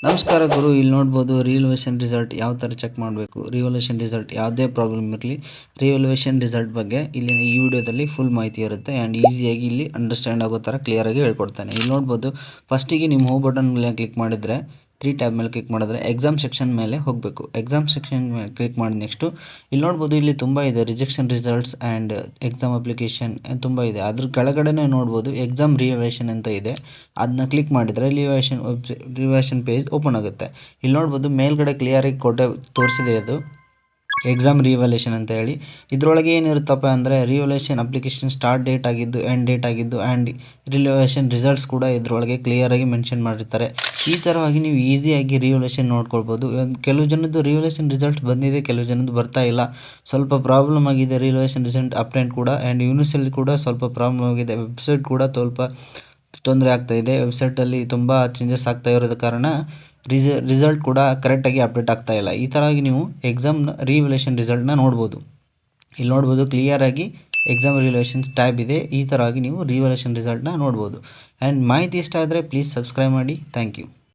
ನಮಸ್ಕಾರ ಗುರು, ಇಲ್ಲಿ ನೋಡ್ಬೋದು ರಿವಲ್ಯೂಷನ್ ರಿಸಲ್ಟ್ ಯಾವ ಥರ ಚೆಕ್ ಮಾಡಬೇಕು. ರಿವಲ್ಯೂಷನ್ ರಿಸಲ್ಟ್ ಯಾವುದೇ ಪ್ರಾಬ್ಲಮ್ ಇರಲಿ, ರಿವಲ್ಯೂಷನ್ ರಿಸಲ್ಟ್ ಬಗ್ಗೆ ಇಲ್ಲಿನ ಈ ವಿಡಿಯೋದಲ್ಲಿ ಫುಲ್ ಮಾಹಿತಿ ಇರುತ್ತೆ ಆ್ಯಂಡ್ ಈಸಿಯಾಗಿ ಇಲ್ಲಿ ಅಂಡರ್ಸ್ಟ್ಯಾಂಡ್ ಆಗೋ ಥರ ಕ್ಲಿಯರಾಗಿ ಹೇಳ್ಕೊಡ್ತಾನೆ. ಇಲ್ಲಿ ನೋಡ್ಬೋದು ಫಸ್ಟಿಗೆ ನಿಮ್ಮ ಹೋಮ್ ಬಟನ್ ಮೇಲೆ ಕ್ಲಿಕ್ ಮಾಡಿದರೆ 3 ಟ್ಯಾಬ್ ಮೇಲೆ ಕ್ಲಿಕ್ ಮಾಡಿದ್ರೆ ಎಕ್ಸಾಮ್ ಸೆಕ್ಷನ್ ಮೇಲೆ ಹೋಗಬೇಕು. ಎಕ್ಸಾಮ್ ಸೆಕ್ಷನ್ ಮೇಲೆ ಕ್ಲಿಕ್ ಮಾಡಿದ ನೆಕ್ಸ್ಟು ಇಲ್ಲಿ ನೋಡ್ಬೋದು ಇಲ್ಲಿ ತುಂಬ ಇದೆ, rejection results and exam application ತುಂಬ ಇದೆ. ಅದ್ರ ಕೆಳಗಡೆನೇ ನೋಡ್ಬೋದು ಎಕ್ಸಾಮ್ ರಿವಲ್ಯೂಷನ್ ಅಂತ ಇದೆ. ಅದನ್ನ ಕ್ಲಿಕ್ ಮಾಡಿದರೆ ರಿವಲ್ಯೂಷನ್ ಪೇಜ್ ಓಪನ್ ಆಗುತ್ತೆ. ಇಲ್ಲಿ ನೋಡ್ಬೋದು ಮೇಲ್ಗಡೆ ಕ್ಲಿಯರಾಗಿ ತೋರಿಸಿದೆ ಅದು ಎಕ್ಸಾಮ್ ರಿವಲ್ಯೂಷನ್ ಅಂತ ಹೇಳಿ. ಇದರೊಳಗೆ ಏನಿರುತ್ತಪ್ಪ ಅಂದರೆ ರಿವಲ್ಯೂಷನ್ ಅಪ್ಲಿಕೇಶನ್ ಸ್ಟಾರ್ಟ್ ಡೇಟ್ ಆಗಿದ್ದು ಎಂಡ್ ಡೇಟ್ ಆಗಿದ್ದು ಆ್ಯಂಡ್ ರಿವಲ್ಯೂಷನ್ ರಿಸಲ್ಟ್ಸ್ ಕೂಡ ಇದರೊಳಗೆ ಕ್ಲಿಯರಾಗಿ ಮೆನ್ಷನ್ ಮಾಡಿರ್ತಾರೆ. ಈ ಥರವಾಗಿ ನೀವು ಈಸಿಯಾಗಿ ರಿವಲ್ಯೂಷನ್ ನೋಡ್ಕೊಳ್ಬೋದು. ಕೆಲವು ಜನದ್ದು ರಿವಲ್ಯೂಷನ್ ರಿಸಲ್ಟ್ ಬಂದಿದೆ, ಕೆಲವು ಜನದ್ದು ಬರ್ತಾ ಇಲ್ಲ. ಸ್ವಲ್ಪ ಪ್ರಾಬ್ಲಮ್ ಆಗಿದೆ ರಿವಲ್ಯೂಷನ್ ರಿಸಲ್ಟ್ ಅಪ್ಡೇಟ್ ಕೂಡ ಆ್ಯಂಡ್ ಯೂನಿವರ್ಸಲ್ಲಿ ಕೂಡ ಸ್ವಲ್ಪ ಪ್ರಾಬ್ಲಮ್ ಆಗಿದೆ. ವೆಬ್ಸೈಟ್ ಕೂಡ ಸ್ವಲ್ಪ ತೊಂದರೆ ಆಗ್ತಾಯಿದೆ. ವೆಬ್ಸೈಟಲ್ಲಿ ತುಂಬ ಚೇಂಜಸ್ ಆಗ್ತಾ ಇರೋದ ಕಾರಣ ರಿಸಲ್ಟ್ ಕೂಡ ಕರೆಕ್ಟಾಗಿ ಅಪ್ಡೇಟ್ ಆಗ್ತಾ ಇಲ್ಲ. ಈ ಥರವಾಗಿ ನೀವು ಎಕ್ಸಾಮ್ನ ರಿವಲ್ಯೂಷನ್ ರಿಸಲ್ಟ್ನ ನೋಡ್ಬೋದು. ಇಲ್ಲಿ ನೋಡ್ಬೋದು ಕ್ಲಿಯರಾಗಿ ಎಕ್ಸಾಮ್ ರಿವಲ್ಯೂಷನ್ಸ್ ಟ್ಯಾಬ್ ಇದೆ. ಈ ಥರವಾಗಿ ನೀವು ರಿವಲ್ಯೂಷನ್ ರಿಸಲ್ಟ್ನ ನೋಡ್ಬೋದು. ಆ್ಯಂಡ್ ಮಾಹಿತಿ ಇಷ್ಟ ಆದರೆ ಪ್ಲೀಸ್ ಸಬ್ಸ್ಕ್ರೈಬ್ ಮಾಡಿ. Thank you.